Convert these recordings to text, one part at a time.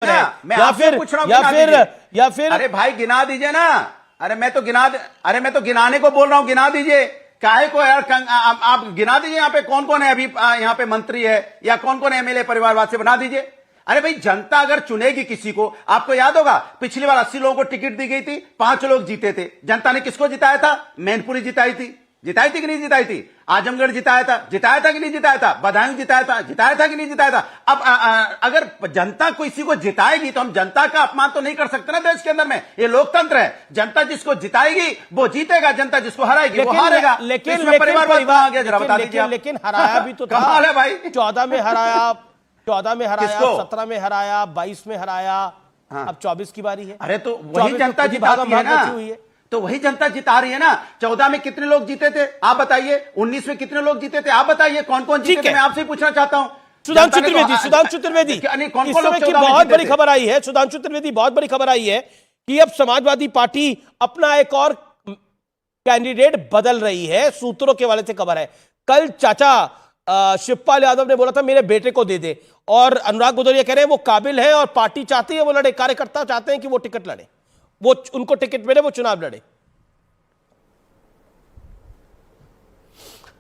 मैं आपसे पूछ रहा हूं, या फिर अरे भाई गिना दीजिए ना। अरे मैं तो गिनाने को बोल रहा हूं, गिना दीजिए। काहे को यार, आप गिना दीजिए यहाँ पे कौन कौन है अभी यहाँ पे मंत्री है या कौन कौन एमएलए परिवारवाद से बना दीजिए। अरे भाई जनता अगर चुनेगी किसी को, आपको याद होगा पिछली बार 80 लोगों को टिकट दी गई थी, 5 लोग जीते थे। जनता ने किसको जिताया था? मैनपुरी जिताई थी कि नहीं जिताई थी? आजमगढ़ जिताया था कि नहीं जिताया था? बदायूं जिताया था कि नहीं जिताया था? अब अगर जनता किसी को जिताएगी तो हम जनता का अपमान तो नहीं कर सकते ना देश के अंदर में। ये लोकतंत्र है, जनता जिसको जिताएगी वो जीतेगा, जनता जिसको हराएगी वो हारेगा। लेकिन परिवार आ गया, जरा बता दीजिए। लेकिन हराया भी तो था। कमाल है भाई। 14 में हराया, 17 में हराया, 22 में हराया। हाँ। अब 24 की बारी है। अरे तो वही जनता जिताती है ना, तो वही जनता जिता रही है ना। 14 में कितने लोग जीते थे आप बताइए? 19 में कितने लोग जीते थे आप बताइए? कौन कौन जीते थे मैं आपसे पूछना चाहता हूं। सुधांशु त्रिवेदी इस समय की बहुत बड़ी खबर आई है। सुधांशु त्रिवेदी, बहुत बड़ी खबर आई है कि अब समाजवादी पार्टी अपना एक और कैंडिडेट बदल रही है। सूत्रों के हवाले से खबर है, कल चाचा शिवपाल यादव ने बोला था मेरे बेटे को दे दे, और अनुराग भदौरिया कह रहे हैं वो काबिल है और पार्टी चाहती है वो लड़े, कार्यकर्ता चाहते हैं कि वो टिकट लड़े, वो उनको टिकट मिले, वो चुनाव लड़े।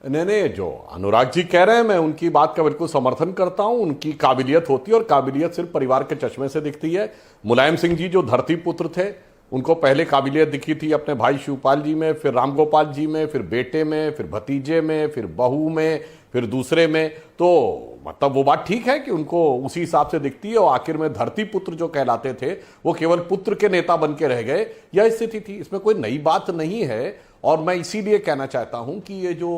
नहीं, जो अनुराग जी कह रहे हैं मैं उनकी बात का बिल्कुल समर्थन करता हूं। उनकी काबिलियत होती है और काबिलियत सिर्फ परिवार के चश्मे से दिखती है। मुलायम सिंह जी जो धरती पुत्र थे, उनको पहले काबिलियत दिखी थी अपने भाई शिवपाल जी में, फिर रामगोपाल जी में, फिर बेटे में, फिर भतीजे में, फिर बहू में, फिर दूसरे में। तो मतलब वो बात ठीक है कि उनको उसी हिसाब से दिखती है, और आखिर में धरती पुत्र जो कहलाते थे वो केवल पुत्र के नेता बन के रह गए। यह स्थिति थी, इसमें कोई नई बात नहीं है। और मैं इसीलिए कहना चाहता हूं कि ये जो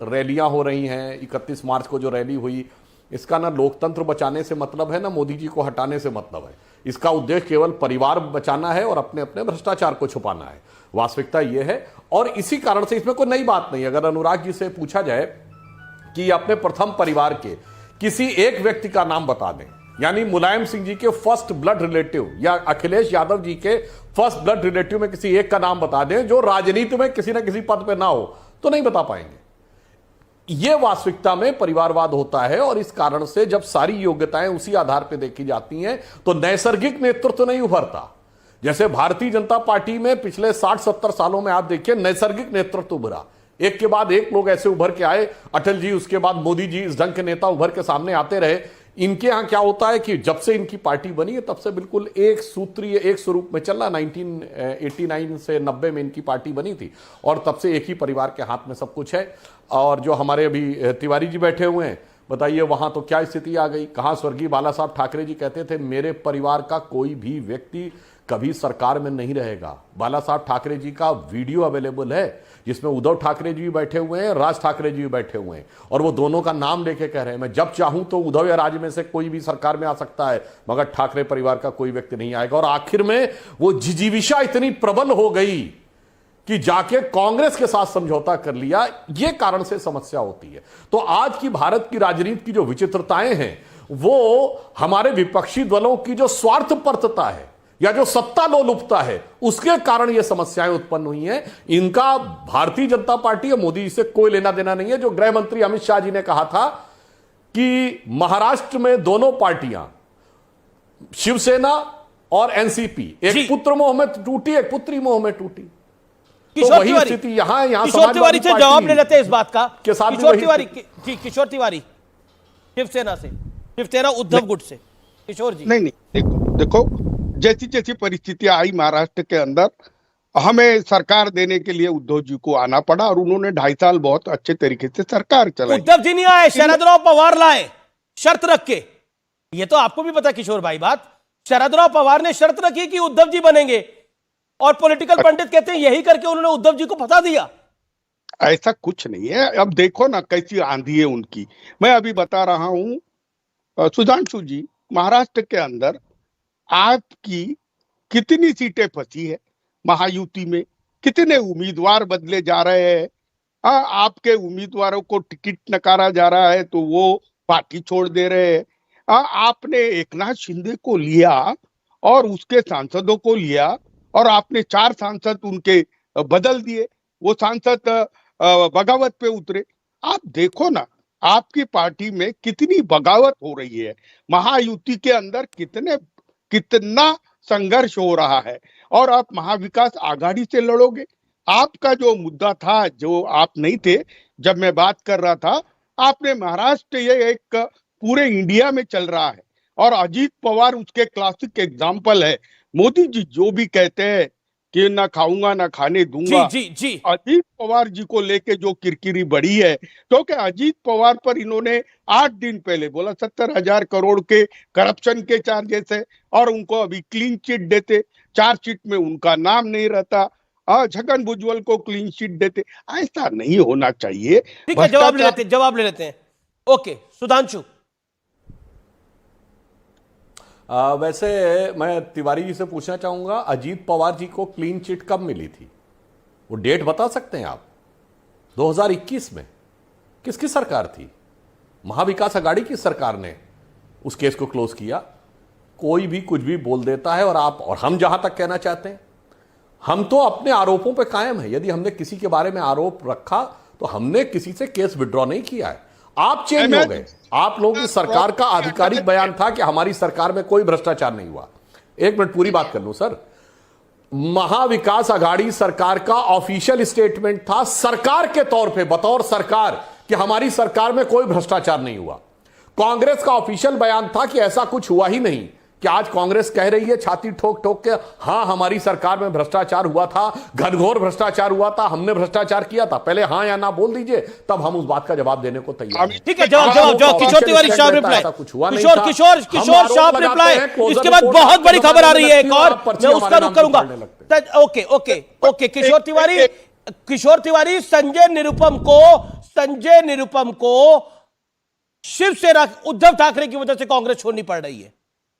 रैलियां हो रही हैं, 31 मार्च को जो रैली हुई, इसका ना लोकतंत्र बचाने से मतलब है, ना मोदी जी को हटाने से मतलब है। इसका उद्देश्य केवल परिवार बचाना है और अपने अपने भ्रष्टाचार को छुपाना है। वास्तविकता यह है, और इसी कारण से इसमें कोई नई बात नहीं। अगर अनुराग जी से पूछा जाए कि अपने प्रथम परिवार के किसी एक व्यक्ति का नाम बता दें, यानी मुलायम सिंह जी के फर्स्ट ब्लड रिलेटिव या अखिलेश यादव जी के फर्स्ट ब्लड रिलेटिव में किसी एक का नाम बता दें जो राजनीति में किसी ना किसी पद पे ना हो, तो नहीं बता पाएंगे। यह वास्तविकता में परिवारवाद होता है, और इस कारण से जब सारी योग्यताएं उसी आधार पर देखी जाती हैं तो नैसर्गिक नेतृत्व नहीं उभरता। जैसे भारतीय जनता पार्टी में पिछले 60-70 सालों में आप देखिए नैसर्गिक नेतृत्व उभरा, एक के बाद एक लोग ऐसे उभर के आए। अटल जी, उसके बाद मोदी जी, इस ढंग के नेता उभर के सामने आते रहे। इनके यहां क्या होता है कि जब से इनकी पार्टी बनी है तब से बिल्कुल एक सूत्रीय, एक स्वरूप में चलना। 1989 से 90 में इनकी पार्टी बनी थी, और तब से एक ही परिवार के हाथ में सब कुछ है। और जो हमारे अभी तिवारी जी बैठे हुए हैं, बताइए वहां तो क्या स्थिति आ गई। कहां स्वर्गीय बाला साहब ठाकरे जी कहते थे मेरे परिवार का कोई भी व्यक्ति कभी सरकार में नहीं रहेगा। बाला साहब ठाकरे जी का वीडियो अवेलेबल है जिसमें उद्धव ठाकरे जी भी बैठे हुए हैं, राज ठाकरे जी भी बैठे हुए हैं, और वो दोनों का नाम लेके कह रहे हैं मैं जब चाहूं तो उद्धव या राज में से कोई भी सरकार में आ सकता है, मगर ठाकरे परिवार का कोई व्यक्ति नहीं आएगा। और आखिर में वो जिजीविषा इतनी प्रबल हो गई कि जाके कांग्रेस के साथ समझौता कर लिया। ये कारण से समस्या होती है। तो आज की भारत की राजनीति की जो विचित्रताएं हैं, वो हमारे विपक्षी दलों की जो स्वार्थपरता है या जो सत्ता लोलुपता है, उसके कारण ये समस्याएं उत्पन्न हुई हैं। इनका भारतीय जनता पार्टी या मोदी जी से कोई लेना देना नहीं है। जो गृह मंत्री अमित शाह जी ने कहा था कि महाराष्ट्र में दोनों पार्टियां, शिवसेना और एनसीपी, एक पुत्र मोह में टूटी, एक पुत्री मोह में टूटी। तो वही स्थिति यहां किशोर तिवारी से जवाब ले लेते हैं इस बात का के साथ। किशोर तिवारी शिवसेना से, शिवसेना उद्धव गुट से। किशोर जी, नहीं, देखो जैसी जैसी परिस्थितियां आई महाराष्ट्र के अंदर, हमें सरकार देने के लिए उद्धव जी को आना पड़ा, और उन्होंने 2.5 साल बहुत अच्छे तरीके से सरकार चलाई। उद्धव जी नहीं आए, शरदराव पवार लाए शर्त रख के। ये तो आपको भी पता किशोर भाई बात, शरदराव पवार ने शर्त रखी कि उद्धव जी बनेंगे, और पॉलिटिकल पंडित कहते हैं यही करके उन्होंने उद्धव जी को फंसा दिया। ऐसा कुछ नहीं है। अब देखो ना कैसी आंधी है उनकी। मैं अभी बता रहा हूं सुधांशु जी, महाराष्ट्र के अंदर आपकी कितनी सीटें फंसी है महायुति में, कितने उम्मीदवार बदले जा रहे हैं। आपके उम्मीदवारों को टिकट नकारा जा रहा है तो वो पार्टी छोड़ दे रहे हैं। आपने एकनाथ शिंदे को लिया और उसके सांसदों को लिया, और आपने 4 सांसद उनके बदल दिए, वो सांसद बगावत पे उतरे। आप देखो ना आपकी पार्टी में कितनी बगावत हो रही है, महायुति के अंदर कितने कितना संघर्ष हो रहा है। और आप महाविकास आघाड़ी से लड़ोगे। आपका जो मुद्दा था, जो आप नहीं थे जब मैं बात कर रहा था, आपने महाराष्ट्र ये एक पूरे इंडिया में चल रहा है और अजीत पवार उसके क्लासिक एग्जाम्पल है। मोदी जी जो भी कहते हैं कि ना खाऊंगा ना खाने दूंगा, जी जी जी अजीत पवार जी को लेके जो किरकिरी बढ़ी है, क्योंकि अजीत पवार पर इन्होंने 8 दिन पहले बोला 70,000 करोड़ के करप्शन के चार्जेस है और उनको अभी क्लीन चिट देते, चार्जशीट में उनका नाम नहीं रहता। छगन भुजबल को क्लीन चिट देते। ऐसा नहीं होना चाहिए। ठीक है, जवाब ले लेते हैं। ओके, सुधांशु। वैसे मैं तिवारी जी से पूछना चाहूंगा, अजीत पवार जी को क्लीन चिट कब मिली थी? वो डेट बता सकते हैं आप? 2021 में किसकी सरकार थी? महाविकास आघाड़ी की सरकार ने उस केस को क्लोज किया। कोई भी कुछ भी बोल देता है और हम जहां तक कहना चाहते हैं, हम तो अपने आरोपों पे कायम है। यदि हमने किसी के बारे में आरोप रखा तो हमने किसी से केस विड्रॉ नहीं किया है। आप चेंज हो गए। आप लोगों की सरकार का आधिकारिक बयान था कि हमारी सरकार में कोई भ्रष्टाचार नहीं हुआ। एक मिनट पूरी बात कर लूं सर। महाविकास आघाड़ी सरकार का ऑफिशियल स्टेटमेंट था सरकार के तौर पे, बतौर सरकार, कि हमारी सरकार में कोई भ्रष्टाचार नहीं हुआ। कांग्रेस का ऑफिशियल बयान था कि ऐसा कुछ हुआ ही नहीं। कि आज कांग्रेस कह रही है छाती ठोक ठोक के, हां हमारी सरकार में भ्रष्टाचार हुआ था, घनघोर भ्रष्टाचार हुआ था, हमने भ्रष्टाचार किया था। पहले हां या ना बोल दीजिए, तब हम उस बात का जवाब देने को तैयार हैं। ठीक है, जवाब किशोर तिवारी शाह रिप्लाई। किशोर शाह रिप्लाई। इसके बाद बहुत बड़ी खबर आ रही है एक और, मैं उसका रुख करूंगा। ओके किशोर तिवारी, संजय निरुपम को शिवसेना उद्धव ठाकरे की वजह से कांग्रेस छोड़नी पड़ रही है।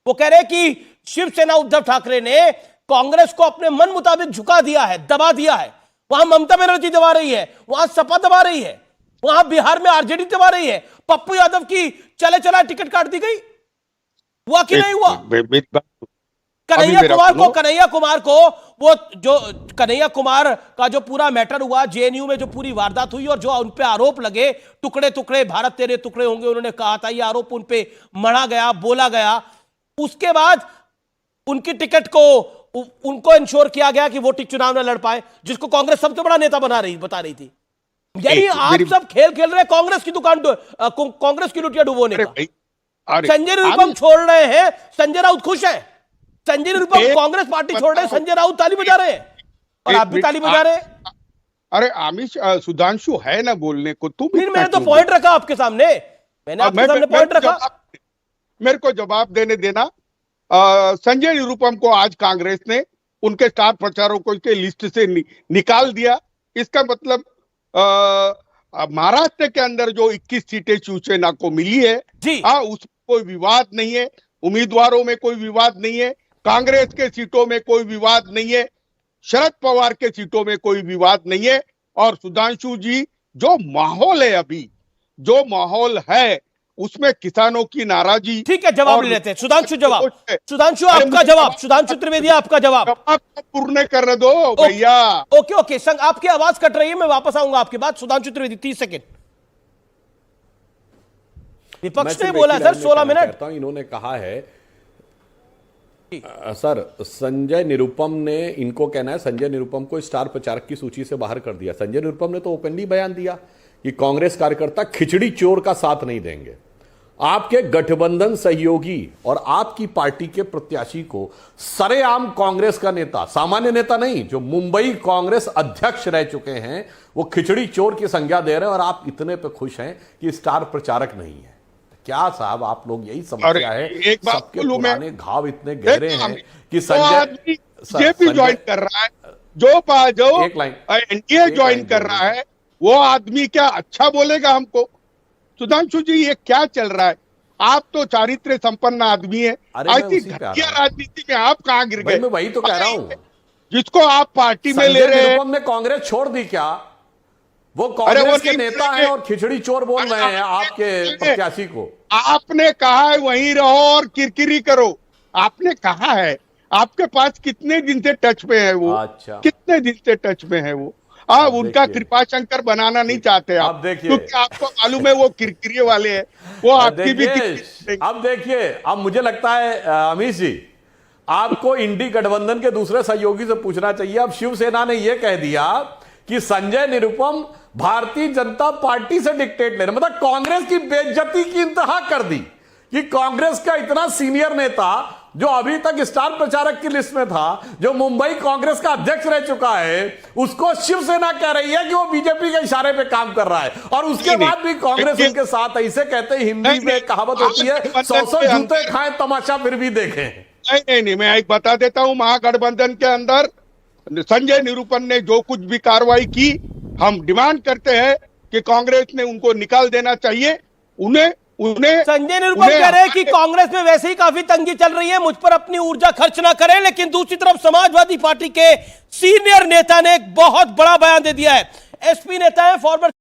वो कह रहे हैं कि शिवसेना उद्धव ठाकरे ने कांग्रेस को अपने मन मुताबिक झुका दिया है, दबा दिया है। वहां ममता बनर्जी दबा रही है, वहां सपा दबा रही है, वहां बिहार में आरजेडी दबा रही है, पप्पू यादव की चले चला टिकट काट दी गई। हुआ कि नहीं हुआ? कन्हैया कुमार का जो पूरा मैटर हुआ, जेएनयू में जो पूरी वारदात हुई और जो उन पे आरोप लगे, टुकड़े टुकड़े भारत तेरे टुकड़े होंगे, उन्होंने कहा था, ये आरोप उन पे मढ़ा गया, बोला गया। उसके बाद उनकी टिकट को उनको इंश्योर किया गया कि वो चुनाव न लड़ पाए, जिसको कांग्रेस सबसे बड़ा नेता बता रही थी। यानी आप सब खेल खेल रहे हैं कांग्रेस की दुकान, कांग्रेस की लुटिया डुबोने का। संजय निरुपम छोड़ रहे हैं, संजय राउत खुश है। संजय निरुपम कांग्रेस पार्टी छोड़ रहे हैं, संजय राउत ताली बजा रहे हैं और आप भी ताली बजा रहे हैं। अरे आमिष, सुधांशु है ना बोलने को, तुम मैंने तो पॉइंट रखा आपके सामने, मैंने आपके सामने पॉइंट रखा। मेरे को जवाब देना। संजय निरुपम को आज कांग्रेस ने उनके स्टार प्रचारकों के लिस्ट से निकाल दिया। इसका मतलब महाराष्ट्र के अंदर जो 21 सीटें शिवसेना को मिली है, उसमें कोई विवाद नहीं है, उम्मीदवारों में कोई विवाद नहीं है, कांग्रेस के सीटों में कोई विवाद नहीं है, शरद पवार के सीटों में कोई विवाद नहीं है। और सुधांशु जी, जो माहौल है अभी, जो माहौल है उसमें किसानों की नाराजगी। ठीक है, जवाब ले लेते हैं। सुधांशु आपका जवाब, सुधांशु त्रिवेदी आपका जवाब पूर्ण कर दो भैया। ओके संग, आपकी आवाज कट रही है, मैं वापस आऊंगा आपके बाद। सुधांशु त्रिवेदी 30 सेकंड। विपक्ष ने बोला सर 16 मिनट। इन्होंने कहा है सर, संजय निरुपम ने, इनको कहना है संजय निरुपम को स्टार प्रचारक की सूची से बाहर कर दिया। संजय निरुपम ने तो ओपनली बयान दिया कि कांग्रेस कार्यकर्ता खिचड़ी चोर का साथ नहीं देंगे। आपके गठबंधन सहयोगी और आपकी पार्टी के प्रत्याशी को सरेआम कांग्रेस का नेता, सामान्य नेता नहीं, जो मुंबई कांग्रेस अध्यक्ष रह चुके हैं, वो खिचड़ी चोर की संज्ञा दे रहे हैं और आप इतने पे खुश हैं कि स्टार प्रचारक नहीं है। क्या साहब, आप लोग यही समस्या है, सबके पुराने घाव इतने गहरे हैं कि संजय ज्वाइन कर रहा है, जो एनडीए ज्वाइन कर रहा है, वो आदमी क्या अच्छा बोलेगा हमको? सुधांशु जी, ये क्या चल रहा है? आप तो चारित्र्य संपन्न आदमी है, ऐसी घटिया राजनीति में आप कहां गिर गए? मैं वही तो कह रहा हूं, जिसको आप पार्टी में ले रहे हैं। ने कांग्रेस छोड़ दी क्या? वो कांग्रेस के नेता हैं और खिचड़ी चोर बोल रहे हैं आपके प्रत्याशी को। आपने कहा है वहीं रहो और किरकिरी करो, आपने कहा है। आपके पास कितने दिन से टच में है वो? अच्छा, कितने दिन से टच में है वो? आप उनका कृपा शंकर बनाना नहीं चाहते आप, क्योंकि आपको मालूम है वो किरकिरे वाले हैं, वो आपकी भी। अब देखिए, अब मुझे लगता है अमीश जी, आपको इंडी गठबंधन के दूसरे सहयोगी से पूछना चाहिए। अब शिवसेना ने यह कह दिया कि संजय निरुपम भारतीय जनता पार्टी से डिक्टेट ले रहे, मतलब कांग्रेस की बेइज्जती की इंतहा कर दी कि कांग्रेस का इतना सीनियर नेता जो अभी तक स्टार प्रचारक की लिस्ट में था, जो मुंबई कांग्रेस का अध्यक्ष रह चुका है, उसको शिवसेना कह रही है कि वो बीजेपी के इशारे पे काम कर रहा है, और उसके बाद भी कांग्रेस उनके साथ। ऐसे कहते हैं, हिंदी में कहावत होती है, 100 जूते खाएं तमाशा फिर भी देखें। नहीं, मैं एक बता देता हूं, महागठबंधन के अंदर संजय निरुपम ने जो कुछ भी कार्रवाई की, हम डिमांड करते हैं कि कांग्रेस ने उनको निकाल देना चाहिए। उन्हें संजय निरुपम कह रहे हैं कि कांग्रेस में वैसे ही काफी तंगी चल रही है, मुझ पर अपनी ऊर्जा खर्च ना करें। लेकिन दूसरी तरफ समाजवादी पार्टी के सीनियर नेता ने एक बहुत बड़ा बयान दे दिया है। एसपी नेता है, फॉरवर्ड